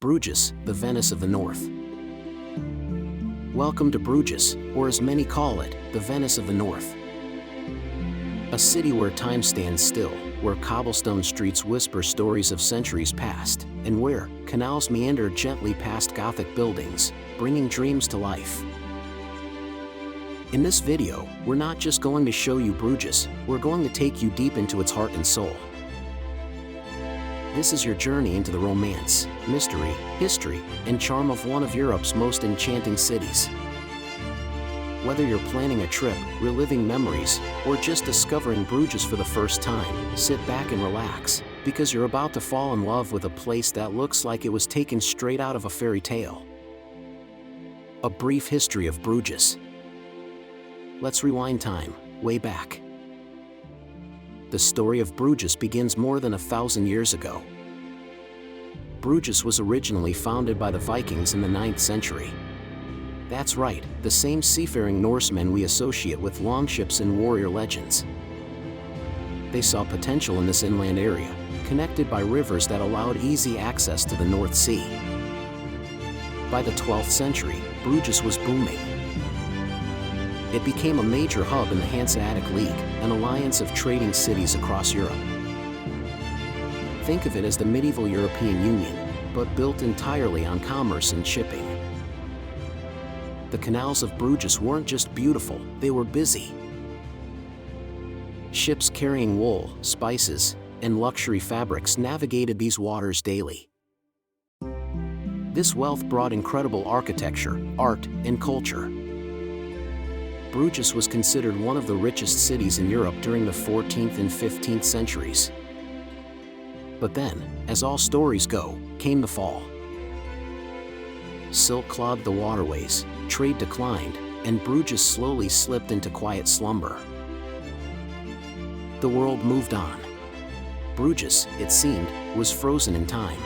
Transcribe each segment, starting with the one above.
Bruges, the Venice of the North. Welcome to Bruges, or as many call it, the Venice of the North. A city where time stands still, where cobblestone streets whisper stories of centuries past, and where canals meander gently past Gothic buildings, bringing dreams to life. In this video, we're not just going to show you Bruges, we're going to take you deep into its heart and soul. This is your journey into the romance, mystery, history, and charm of one of Europe's most enchanting cities. Whether you're planning a trip, reliving memories, or just discovering Bruges for the first time, sit back and relax, because you're about to fall in love with a place that looks like it was taken straight out of a fairy tale. A brief history of Bruges. Let's rewind time, way back. The story of Bruges begins more than 1,000 years ago. Bruges was originally founded by the Vikings in the 9th century. That's right, the same seafaring Norsemen we associate with longships and warrior legends. They saw potential in this inland area, connected by rivers that allowed easy access to the North Sea. By the 12th century, Bruges was booming. It became a major hub in the Hanseatic League, an alliance of trading cities across Europe. Think of it as the medieval European Union, but built entirely on commerce and shipping. The canals of Bruges weren't just beautiful, they were busy. Ships carrying wool, spices, and luxury fabrics navigated these waters daily. This wealth brought incredible architecture, art, and culture. Bruges was considered one of the richest cities in Europe during the 14th and 15th centuries. But then, as all stories go, came the fall. Silt clogged the waterways, trade declined, and Bruges slowly slipped into quiet slumber. The world moved on. Bruges, it seemed, was frozen in time.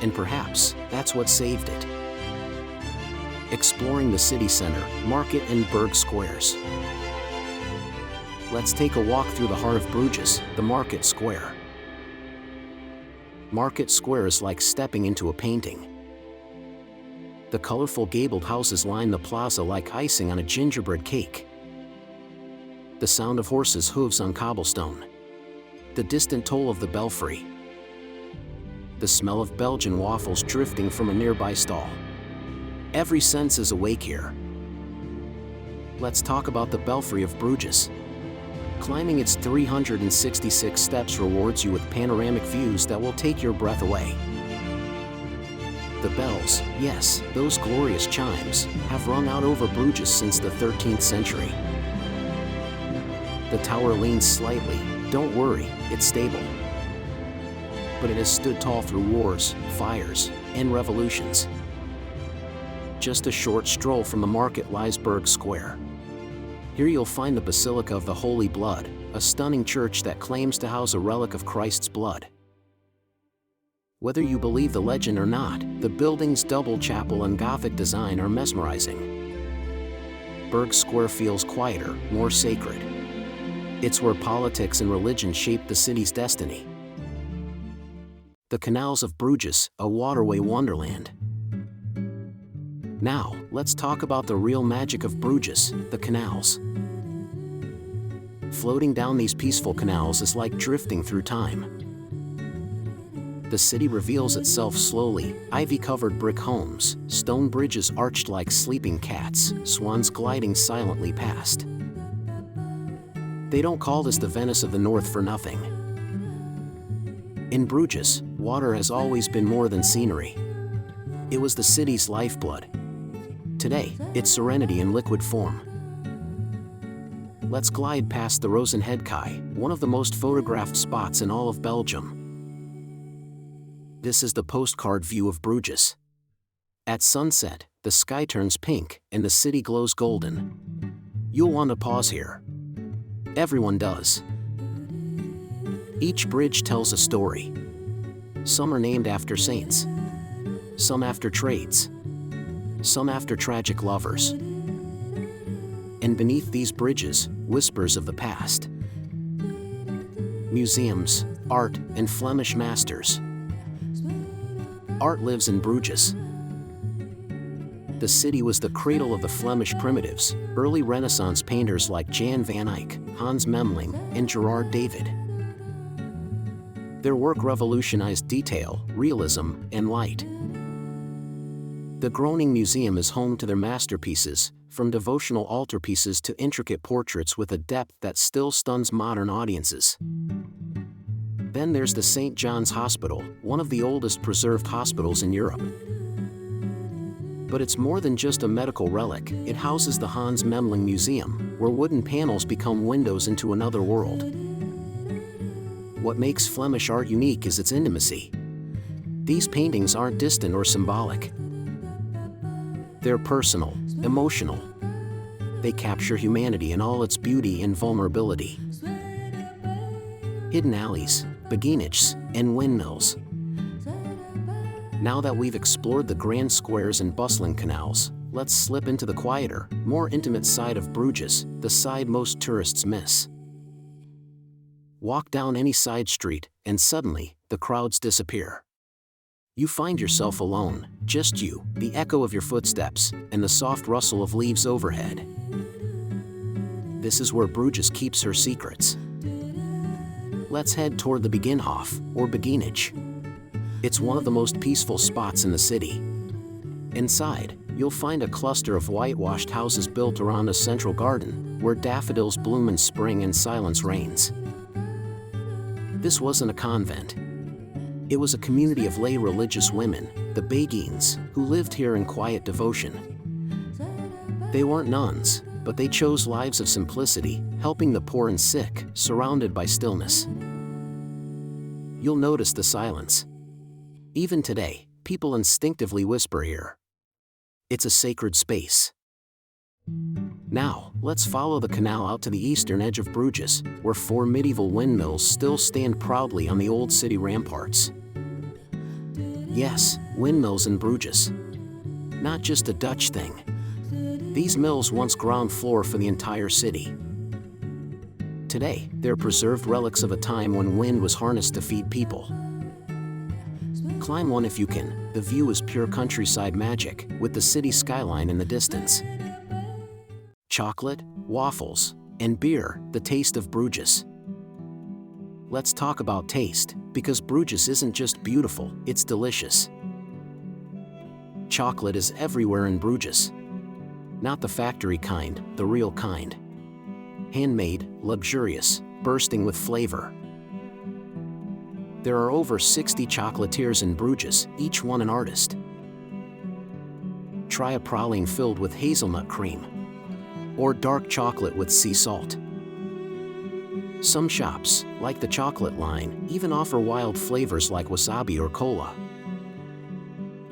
And perhaps, that's what saved it. Exploring the city center, market and burg squares. Let's take a walk through the heart of Bruges, the market square. Market square is like stepping into a painting. The colorful gabled houses line the plaza like icing on a gingerbread cake. The sound of horses' hooves on cobblestone. The distant toll of the belfry. The smell of Belgian waffles drifting from a nearby stall. Every sense is awake here. Let's talk about the Belfry of Bruges. Climbing its 366 steps rewards you with panoramic views that will take your breath away. The bells, yes, those glorious chimes, have rung out over Bruges since the 13th century. The tower leans slightly, don't worry, it's stable. But it has stood tall through wars, fires, and revolutions. Just a short stroll from the market lies Burg Square. Here you'll find the Basilica of the Holy Blood, a stunning church that claims to house a relic of Christ's blood. Whether you believe the legend or not, the building's double chapel and Gothic design are mesmerizing. Burg Square feels quieter, more sacred. It's where politics and religion shaped the city's destiny. The canals of Bruges, a waterway wonderland. Now, let's talk about the real magic of Bruges, the canals. Floating down these peaceful canals is like drifting through time. The city reveals itself slowly, ivy-covered brick homes, stone bridges arched like sleeping cats, swans gliding silently past. They don't call this the Venice of the North for nothing. In Bruges, water has always been more than scenery. It was the city's lifeblood. Today, it's serenity in liquid form. Let's glide past the Rozenheadkai, one of the most photographed spots in all of Belgium. This is the postcard view of Bruges. At sunset, the sky turns pink and the city glows golden. You'll want to pause here. Everyone does. Each bridge tells a story. Some are named after saints. Some after trades. Some after tragic lovers. And beneath these bridges, whispers of the past. Museums, art, and Flemish masters. art lives in Bruges. The city was the cradle of the Flemish primitives, early Renaissance painters like Jan van Eyck, Hans Memling, and Gerard David. Their work revolutionized detail, realism, and light. The Groningen Museum is home to their masterpieces, from devotional altarpieces to intricate portraits with a depth that still stuns modern audiences. Then there's the St. John's Hospital, one of the oldest preserved hospitals in Europe. But it's more than just a medical relic. It houses the Hans Memling Museum, where wooden panels become windows into another world. What makes Flemish art unique is its intimacy. These paintings aren't distant or symbolic. They're personal, emotional. They capture humanity in all its beauty and vulnerability. Hidden alleys, beguinages, and windmills. Now that we've explored the grand squares and bustling canals, let's slip into the quieter, more intimate side of Bruges, the side most tourists miss. Walk down any side street, and suddenly, the crowds disappear. You find yourself alone, just you, the echo of your footsteps, and the soft rustle of leaves overhead. This is where Bruges keeps her secrets. Let's head toward the Beginhof, or beguinage. It's one of the most peaceful spots in the city. Inside, you'll find a cluster of whitewashed houses built around a central garden, where daffodils bloom in spring and silence reigns. This wasn't a convent. It was a community of lay religious women, the Beguines, who lived here in quiet devotion. They weren't nuns, but they chose lives of simplicity, helping the poor and sick, surrounded by stillness. You'll notice the silence. Even today, people instinctively whisper here. It's a sacred space. Now, let's follow the canal out to the eastern edge of Bruges, where 4 medieval windmills still stand proudly on the old city ramparts. Yes, windmills in Bruges. Not just a Dutch thing. These mills once ground floor for the entire city. Today, they're preserved relics of a time when wind was harnessed to feed people. Climb one if you can. The view is pure countryside magic, with the city skyline in the distance. Chocolate, waffles, and beer, the taste of Bruges. Let's talk about taste, because Bruges isn't just beautiful, it's delicious. Chocolate is everywhere in Bruges. Not the factory kind, the real kind. Handmade, luxurious, bursting with flavor. There are over 60 chocolatiers in Bruges, each one an artist. Try a praline filled with hazelnut cream. Or dark chocolate with sea salt. Some shops, like the chocolate line, even offer wild flavors like wasabi or cola.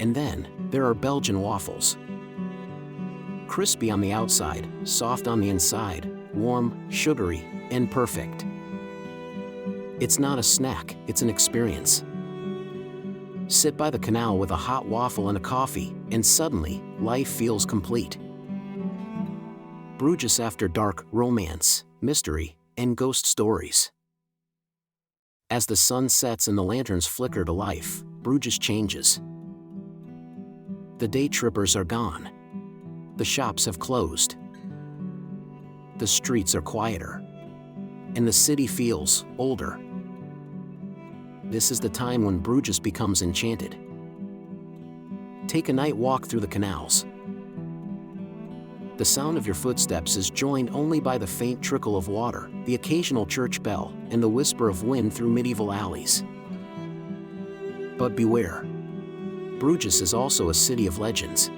And then, there are Belgian waffles. Crispy on the outside, soft on the inside, warm, sugary, and perfect. It's not a snack, it's an experience. Sit by the canal with a hot waffle and a coffee, and suddenly, life feels complete. Bruges after dark, romance, mystery, and ghost stories. As the sun sets and the lanterns flicker to life, Bruges changes. The day trippers are gone. The shops have closed. The streets are quieter. And the city feels older. This is the time when Bruges becomes enchanted. Take a night walk through the canals. The sound of your footsteps is joined only by the faint trickle of water, the occasional church bell, and the whisper of wind through medieval alleys. But beware. Bruges is also a city of legends.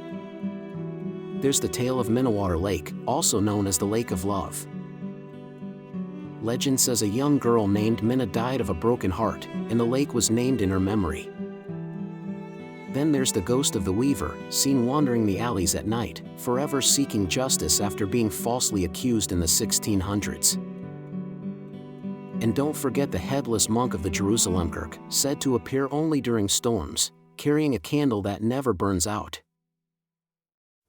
There's the tale of Minnewater Lake, also known as the Lake of Love. Legend says a young girl named Minna died of a broken heart, and the lake was named in her memory. Then there's the ghost of the Weaver, seen wandering the alleys at night, forever seeking justice after being falsely accused in the 1600s. And don't forget the headless monk of the Jerusalemkerk, said to appear only during storms, carrying a candle that never burns out.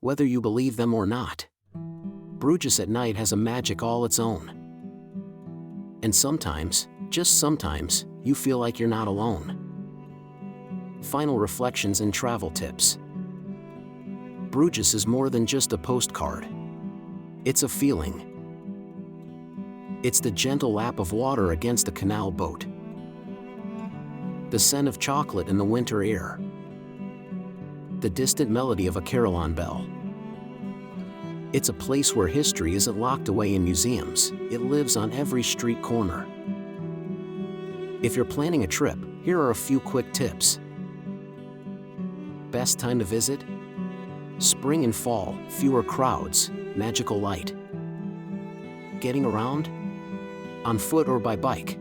Whether you believe them or not, Bruges at night has a magic all its own. And sometimes, just sometimes, you feel like you're not alone. final reflections and travel tips. Bruges is more than just a postcard. It's a feeling. It's the gentle lap of water against a canal boat, the scent of chocolate in the winter air, the distant melody of a carillon bell. It's a place where history isn't locked away in museums, it lives on every street corner. If you're planning a trip, here are a few quick tips. Best time to visit? Spring and fall, fewer crowds, magical light. Getting around? On foot or by bike.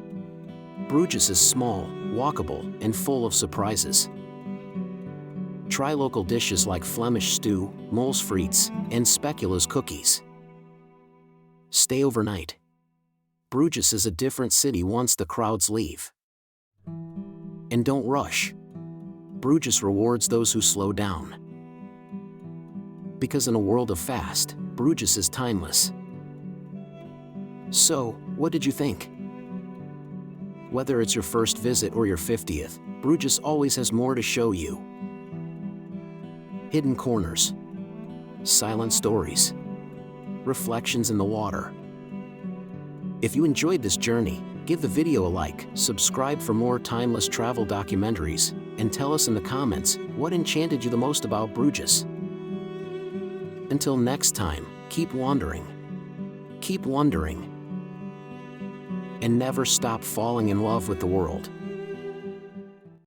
Bruges is small, walkable, and full of surprises. Try local dishes like Flemish stew, moles frites, and specula's cookies. Stay overnight. Bruges is a different city once the crowds leave. And don't rush. Bruges rewards those who slow down. Because in a world of fast, Bruges is timeless. So, what did you think? Whether it's your first visit or your 50th, Bruges always has more to show you. Hidden corners, silent stories, reflections in the water. If you enjoyed this journey, give the video a like, subscribe for more timeless travel documentaries, and tell us in the comments what enchanted you the most about Bruges. Until next time, keep wandering, keep wondering, and never stop falling in love with the world.